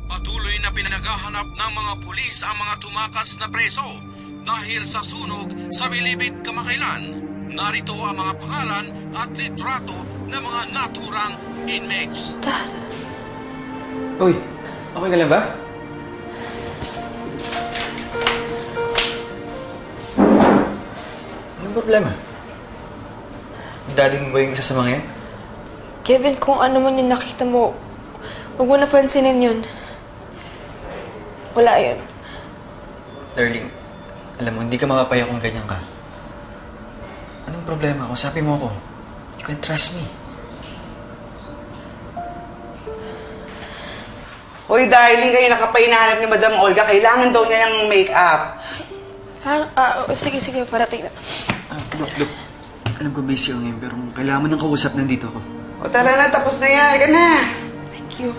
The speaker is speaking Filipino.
Patuloy na pinaghahanap ng mga pulis ang mga tumakas na preso dahil sa sunog sa Bilibid kamakailan. Narito ang mga pangalan at litrato ng mga naturang inmates. Dad. Uy, okay ka lang ba? Anong problema? Daddy mo ba yung isa sa mga yan? Kevin, kung ano man yung nakita mo, huwag mo napansinin yun. Wala yun. Darling, alam mo, hindi ka mapapaya kung ganyan ka. Anong problema? Kausapin mo ako. You can trust me. Hoy, darling, kayo nakapainahanap ni Madam Olga. Kailangan daw niya ng make-up. Sige, parating na. Look. Alam ko busy ako ngayon, pero kung kailangan mo ng kausap, nandito ako. O tara na, tapos na yan. Halika na. Thank you.